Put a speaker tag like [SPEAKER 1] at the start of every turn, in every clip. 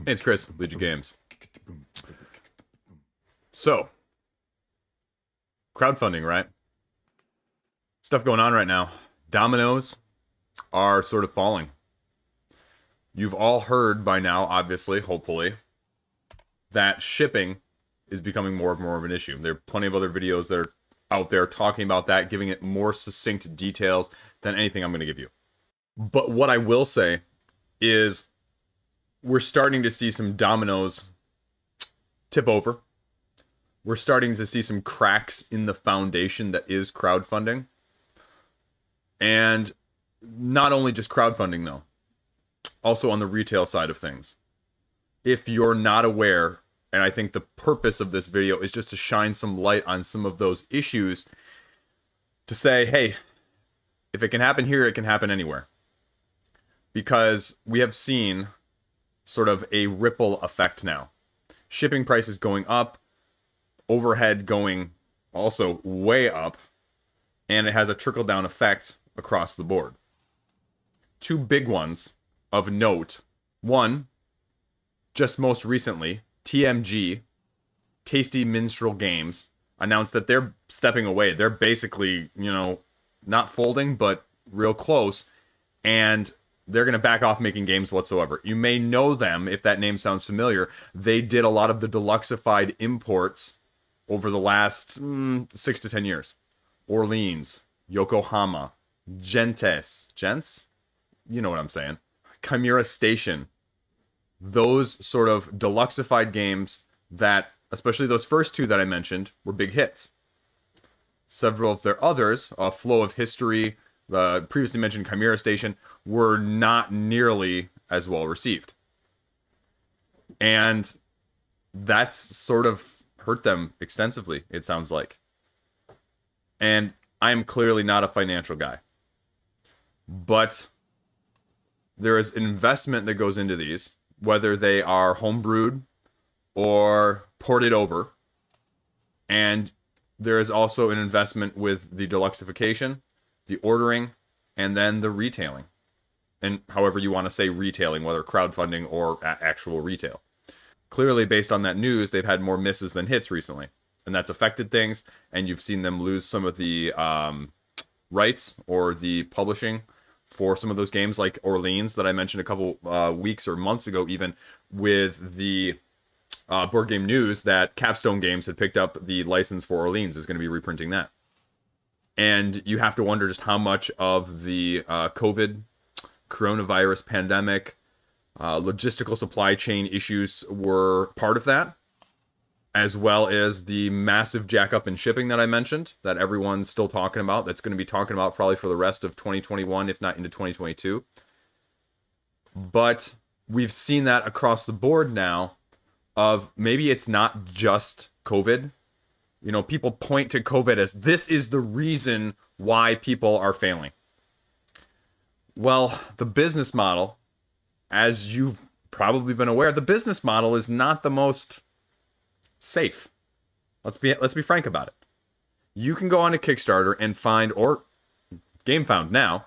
[SPEAKER 1] Hey, it's Chris, Liege Games. So, crowdfunding, right? Stuff going on right now. Dominoes are sort of falling. You've all heard by now, obviously, hopefully, that shipping is becoming more and more of an issue. There are plenty of other videos that are out there talking about that, giving it more succinct details than anything I'm going to give you. But what I will say is we're starting to see some dominoes tip over. We're starting to see some cracks in the foundation that is crowdfunding. And not only just crowdfunding, though, also on the retail side of things. If you're not aware, and I think the purpose of this video is just to shine some light on some of those issues, to say, hey, if it can happen here, it can happen anywhere. Because we have seen sort of a ripple effect now. Shipping prices going up, overhead going also way up, and it has a trickle-down effect across the board. Two big ones of note. One, just most recently, TMG, Tasty Minstrel Games, announced that they're stepping away. They're basically, not folding, but real close, and they're going to back off making games whatsoever. You may know them if that name sounds familiar. They did a lot of the deluxified imports over the last 6 to 10 years. Orleans, Yokohama, Gents? You know what I'm saying. Chimera Station. Those sort of deluxified games that, especially those first two that I mentioned, were big hits. Several of their others, Flow of History, the previously mentioned Chimera Station, were not nearly as well received. And that's sort of hurt them extensively, it sounds like. And I'm clearly not a financial guy. But there is an investment that goes into these, whether they are homebrewed or ported over. And there is also an investment with the deluxification, the ordering, and then the retailing. And however you want to say retailing, whether crowdfunding or actual retail. Clearly, based on that news, they've had more misses than hits recently. And that's affected things, and you've seen them lose some of the rights or the publishing for some of those games, like Orleans, that I mentioned a couple weeks or months ago, even with the board game news that Capstone Games had picked up the license for Orleans, is going to be reprinting that. And you have to wonder just how much of the coronavirus pandemic, logistical supply chain issues were part of that, as well as the massive jack up in shipping that I mentioned, that everyone's still talking about, that's going to be talking about probably for the rest of 2021, if not into 2022. But we've seen that across the board now of maybe it's not just COVID. People point to COVID as this is the reason why people are failing. Well, the business model, as you've probably been aware, the business model is not the most safe. Let's be frank about it. You can go on a Kickstarter and find, or GameFound now,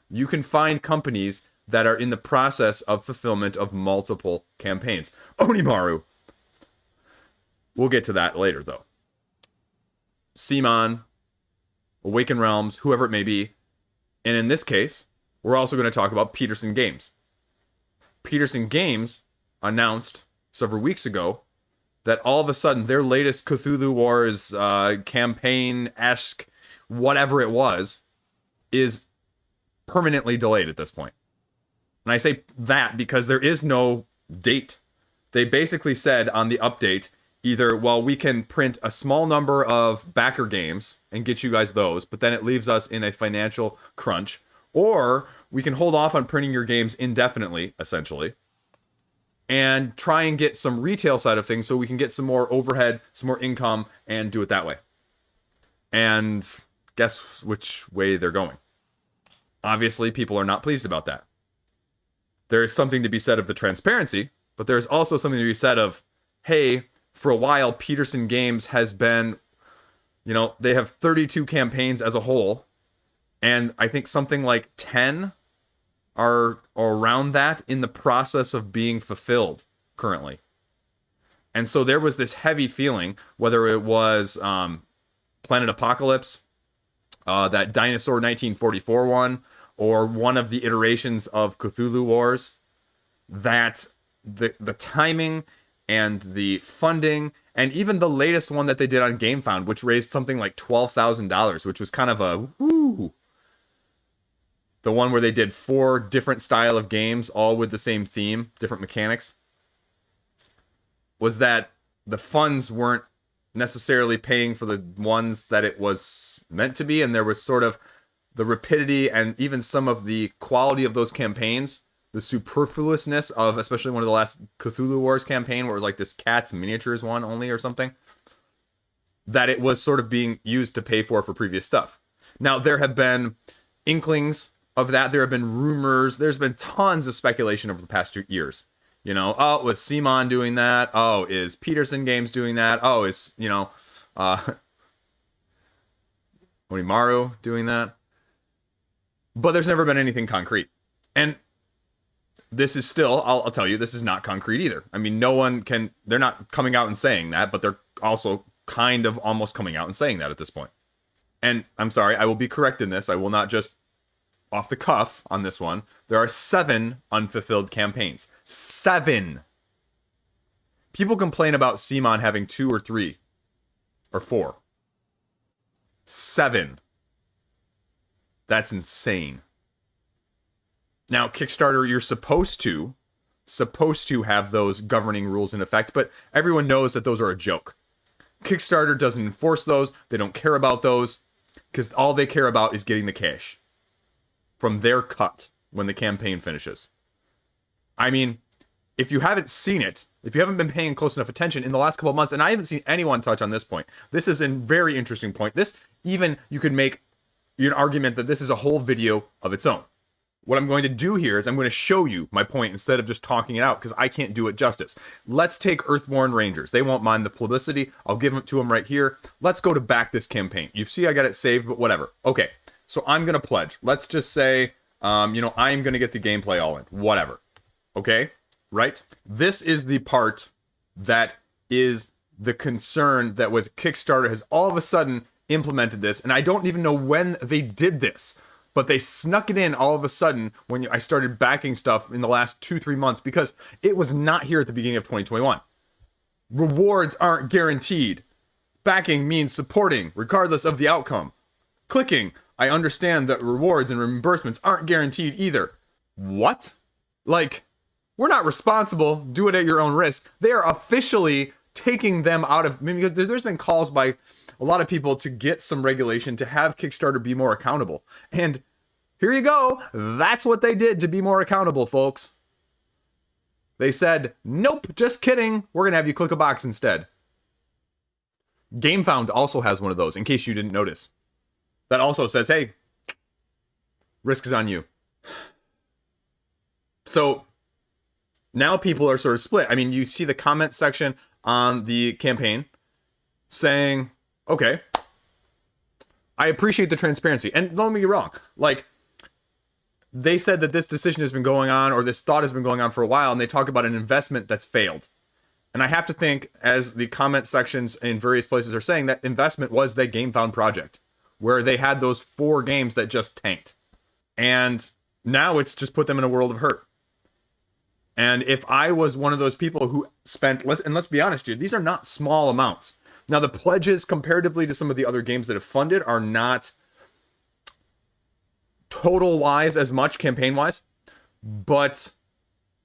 [SPEAKER 1] you can find companies that are in the process of fulfillment of multiple campaigns. Onimaru. We'll get to that later, though. Simon, Awaken Realms, whoever it may be. And in this case, we're also going to talk about Peterson Games. Peterson Games announced several weeks ago that all of a sudden their latest Cthulhu Wars campaign-esque, whatever it was, is permanently delayed at this point. And I say that because there is no date. They basically said on the update, either, well, we can print a small number of backer games and get you guys those, but then it leaves us in a financial crunch, or we can hold off on printing your games indefinitely, essentially, and try and get some retail side of things so we can get some more overhead, some more income, and do it that way. And guess which way they're going. Obviously, people are not pleased about that. There is something to be said of the transparency, but there's also something to be said of, hey, for a while, Peterson Games has been, they have 32 campaigns as a whole, and I think something like 10 are around that in the process of being fulfilled. currently. And so there was this heavy feeling, whether it was Planet Apocalypse, that Dinosaur 1944 one, or one of the iterations of Cthulhu Wars, that the timing and the funding, and even the latest one that they did on GameFound, which raised something like $12,000, which was kind of a woo. The one where they did 4 different style of games, all with the same theme, different mechanics, was that the funds weren't necessarily paying for the ones that it was meant to be, and there was sort of the rapidity and even some of the quality of those campaigns, the superfluousness of, especially one of the last Cthulhu Wars campaign, where it was like this cat's miniatures one only or something, that it was sort of being used to pay for previous stuff. Now, there have been inklings of that. There have been rumors. There's been tons of speculation over the past 2 years. You know, oh, was Simon doing that? Oh, is Peterson Games doing that? Oh, is, Onimaru doing that? But there's never been anything concrete. And this is still, I'll tell you, this is not concrete either. I mean, they're not coming out and saying that, but they're also kind of almost coming out and saying that at this point. And I'm sorry, I will be correct in this. I will not just off the cuff on this one. There are 7 unfulfilled campaigns. 7. People complain about Simon having 2 or 3 or 4. 7. That's insane. Now, Kickstarter, you're supposed to have those governing rules in effect, but everyone knows that those are a joke. Kickstarter doesn't enforce those. They don't care about those, because all they care about is getting the cash from their cut when the campaign finishes. I mean, if you haven't seen it, if you haven't been paying close enough attention in the last couple of months, and I haven't seen anyone touch on this point, this is a very interesting point. This, even, you could make an argument that this is a whole video of its own. What I'm going to do here is I'm going to show you my point instead of just talking it out, because I can't do it justice. Let's take Earthborn Rangers. They won't mind the publicity. I'll give it to them right here. Let's go to back this campaign. You see I got it saved, but whatever. Okay, so I'm going to pledge. Let's just say, I'm going to get the gameplay all in. Whatever. Okay? Right? This is the part that is the concern that with Kickstarter has all of a sudden implemented this, and I don't even know when they did this. But they snuck it in all of a sudden when I started backing stuff in the last 2-3 months, because it was not here at the beginning of 2021. Rewards aren't guaranteed. Backing means supporting, regardless of the outcome. Clicking, I understand that rewards and reimbursements aren't guaranteed either. What? Like, we're not responsible. Do it at your own risk. They are officially taking them out of... I mean, because there's been calls by a lot of people to get some regulation to have Kickstarter be more accountable. And here you go. That's what they did to be more accountable, folks. They said, nope, just kidding. We're going to have you click a box instead. GameFound also has one of those, in case you didn't notice. That also says, hey, risk is on you. So now people are sort of split. I mean, you see the comment section on the campaign saying, okay, I appreciate the transparency. And don't get me wrong, like, they said that this decision has been going on, or this thought has been going on for a while, and they talk about an investment that's failed. And I have to think, as the comment sections in various places are saying, that investment was the GameFound project, where they had those 4 games that just tanked. And now it's just put them in a world of hurt. And if I was one of those people who spent, and let's be honest, dude, these are not small amounts. Now, the pledges, comparatively to some of the other games that have funded, are not total-wise as much, campaign-wise. But,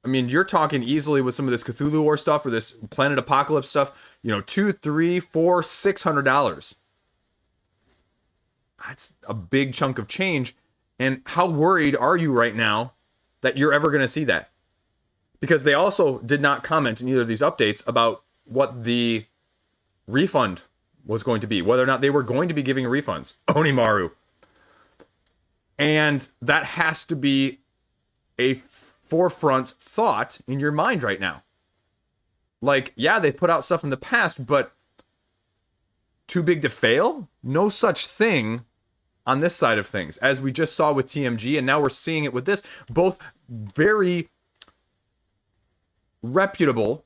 [SPEAKER 1] I mean, you're talking easily with some of this Cthulhu War stuff or this Planet Apocalypse stuff, $200, $300, $400, $600. That's a big chunk of change. And how worried are you right now that you're ever going to see that? Because they also did not comment in either of these updates about what the refund was going to be, whether or not they were going to be giving refunds. Onimaru. And that has to be a forefront thought in your mind right now. Like, yeah, they've put out stuff in the past, but too big to fail? No such thing on this side of things, as we just saw with TMG, and now we're seeing it with this. Both very reputable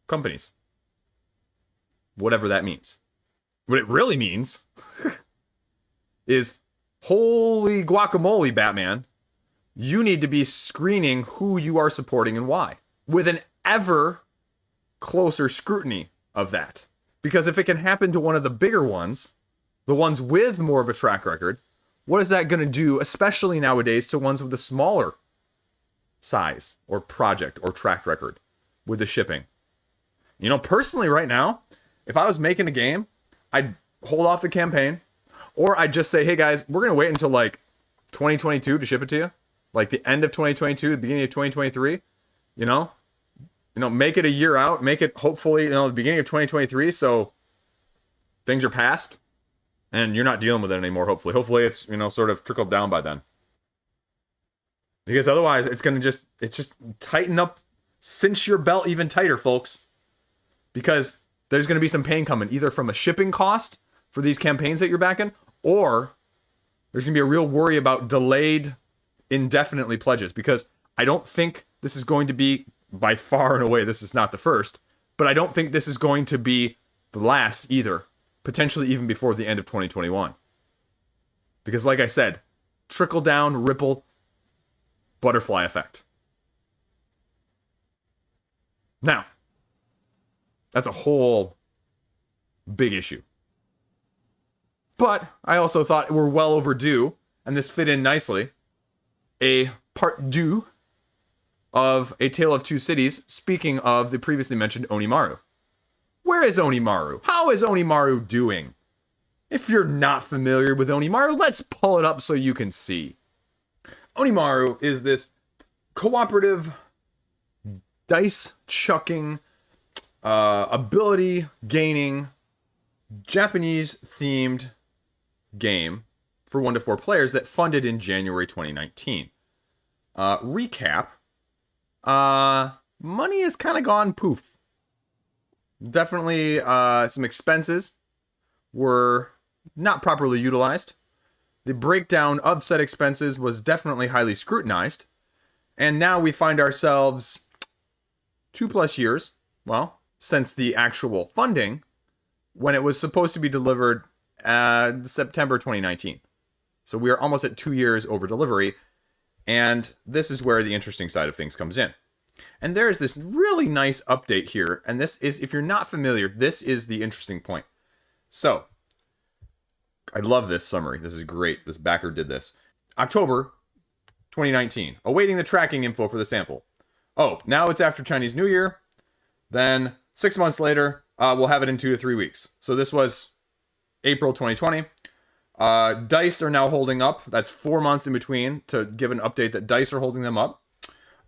[SPEAKER 1] companies. Whatever that means. What it really means is, holy guacamole, Batman, you need to be screening who you are supporting and why, with an ever closer scrutiny of that. Because if it can happen to one of the bigger ones, the ones with more of a track record, what is that going to do, especially nowadays, to ones with a smaller size or project or track record with the shipping? You know, personally right now, if I was making a game, I'd hold off the campaign, or I'd just say, hey guys, we're going to wait until like 2022 to ship it to you. Like the end of 2022, the beginning of 2023, you know, make it a year out, make it hopefully, the beginning of 2023. So things are past and you're not dealing with it anymore. Hopefully it's, sort of trickled down by then. Because otherwise it's going to just tighten up, cinch your belt even tighter, folks. Because there's going to be some pain coming, either from a shipping cost for these campaigns that you're backing, or there's going to be a real worry about delayed indefinitely pledges, because I don't think this is going to be, by far and away, this is not the first, but I don't think this is going to be the last either, potentially even before the end of 2021. Because like I said, trickle down, ripple, butterfly effect. Now, that's a whole big issue. But I also thought we're well overdue, and this fit in nicely, a part 2 of A Tale of Two Cities, speaking of the previously mentioned Onimaru. Where is Onimaru? How is Onimaru doing? If you're not familiar with Onimaru, let's pull it up so you can see. Onimaru is this cooperative, dice-chucking, ability-gaining, Japanese-themed game for 1 to 4 players that funded in January 2019. Recap. Money has kind of gone poof. Definitely some expenses were not properly utilized. The breakdown of said expenses was definitely highly scrutinized. And now we find ourselves 2+ years, well, since the actual funding, when it was supposed to be delivered September 2019. So we are almost at 2 years over delivery. And this is where the interesting side of things comes in. And there's this really nice update here. And this is, if you're not familiar, this is the interesting point. So, I love this summary. This is great. This backer did this. October 2019. Awaiting the tracking info for the sample. Oh, now it's after Chinese New Year. Then 6 months later, we'll have it in 2 to 3 weeks. So this was April 2020. Dice are now holding up. That's 4 months in between to give an update that Dice are holding them up.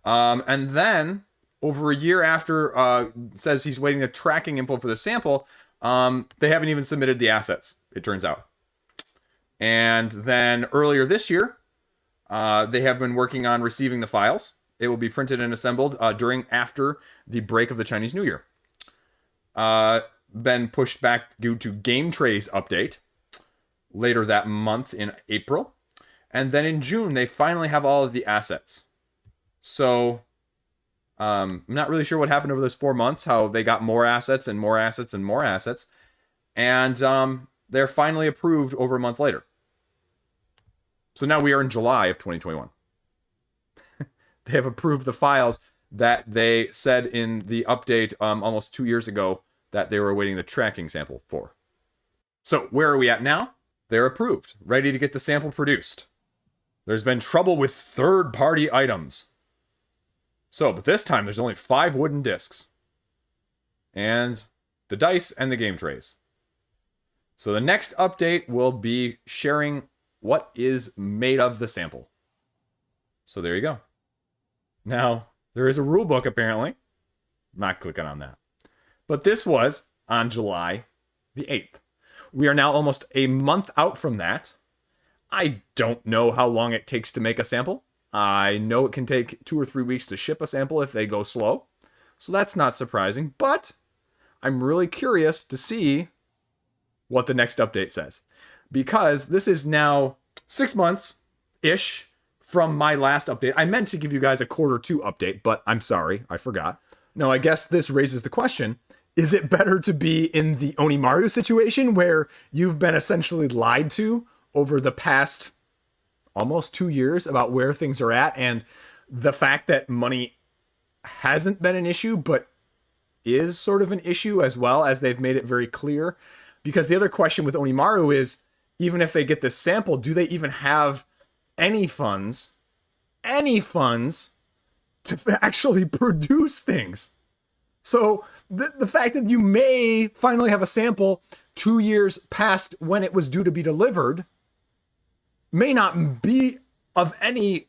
[SPEAKER 1] And then, over a year after, says he's waiting the tracking info for the sample, they haven't even submitted the assets, it turns out. And then earlier this year, they have been working on receiving the files. It will be printed and assembled after the break of the Chinese New Year. Been pushed back due to Game Tray's update later that month in April. And then in June, they finally have all of the assets. So, I'm not really sure what happened over those 4 months, how they got more assets and more assets and more assets. And they're finally approved over a month later. So now we are in July of 2021. They have approved the files that they said in the update almost 2 years ago that they were awaiting the tracking sample for. So where are we at now? They're approved, ready to get the sample produced. There's been trouble with third-party items. So, but this time there's only 5 wooden discs. And the dice and the game trays. So the next update will be sharing what is made of the sample. So there you go. Now, there is a rule book apparently. I'm not clicking on that. But this was on July the 8th. We are now almost a month out from that. I don't know how long it takes to make a sample. I know it can take 2 or 3 weeks to ship a sample if they go slow. So that's not surprising, but I'm really curious to see what the next update says. Because this is now 6 months-ish from my last update. I meant to give you guys a quarter 2 update, but I'm sorry, I forgot. No, I guess this raises the question, is it better to be in the Onimaru situation where you've been essentially lied to over the past almost 2 years about where things are at, and the fact that money hasn't been an issue, but is sort of an issue as well, as they've made it very clear? Because the other question with Onimaru is, even if they get this sample, do they even have any funds to actually produce things? So the fact that you may finally have a sample 2 years past when it was due to be delivered may not be of any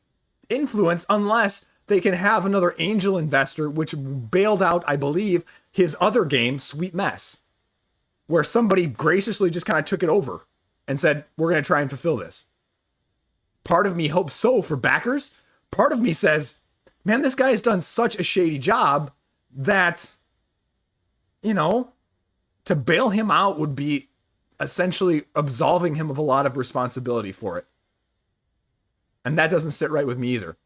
[SPEAKER 1] influence unless they can have another angel investor, which bailed out, I believe, his other game, Sweet Mess, where somebody graciously just kind of took it over and said, we're going to try and fulfill this. Part of me hopes so for backers. Part of me says, man, this guy's done such a shady job that, you know, to bail him out would be essentially absolving him of a lot of responsibility for it. And that doesn't sit right with me either.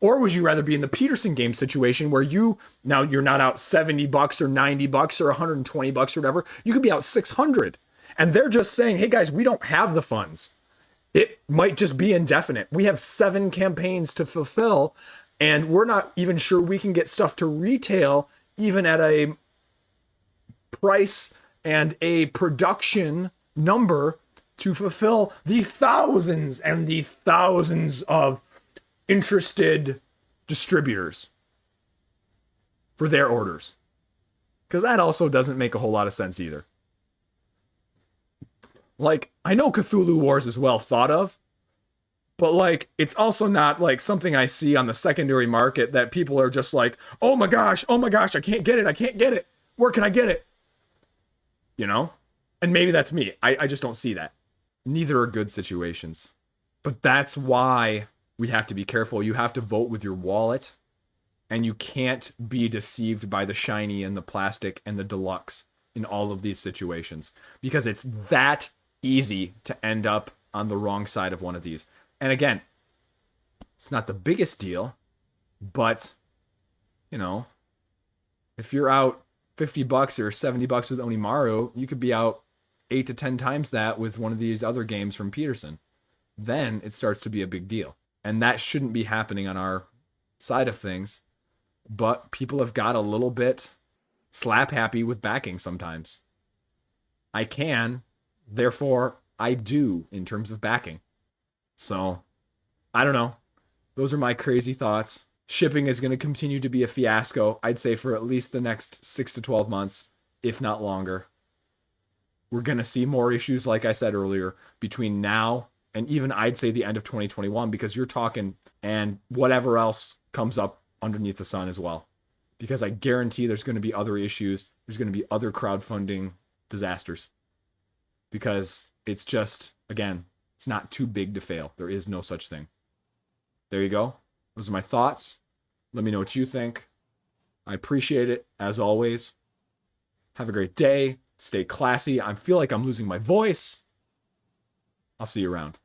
[SPEAKER 1] Or would you rather be in the Peterson Games situation where you're not out $70 or $90 or $120 or whatever. You could be out $600. And they're just saying, hey guys, we don't have the funds. It might just be indefinite. We have 7 campaigns to fulfill, and we're not even sure we can get stuff to retail even at a price and a production number to fulfill the thousands and the thousands of interested distributors for their orders. Because that also doesn't make a whole lot of sense either. Like, I know Cthulhu Wars is well thought of, but like, it's also not like something I see on the secondary market that people are just like, oh my gosh, I can't get it. Where can I get it? You know? And maybe that's me. I just don't see that. Neither are good situations. But that's why we have to be careful. You have to vote with your wallet, and you can't be deceived by the shiny and the plastic and the deluxe in all of these situations, because it's that easy to end up on the wrong side of one of these. And again, it's not the biggest deal, but, you know, if you're out $50 or $70 with Onimaru, you could be out 8 to 10 times that with one of these other games from Peterson. Then it starts to be a big deal. And that shouldn't be happening on our side of things. But people have got a little bit slap happy with backing sometimes. I can, therefore I do in terms of backing. So, I don't know. Those are my crazy thoughts. Shipping is going to continue to be a fiasco, I'd say, for at least the next 6 to 12 months, if not longer. We're going to see more issues, like I said earlier, between now and even I'd say the end of 2021, because you're talking and whatever else comes up underneath the sun as well. Because I guarantee there's going to be other issues. There's going to be other crowdfunding disasters. Because it's just, again, it's not too big to fail. There is no such thing. There you go. Those are my thoughts. Let me know what you think. I appreciate it, as always. Have a great day. Stay classy. I feel like I'm losing my voice. I'll see you around.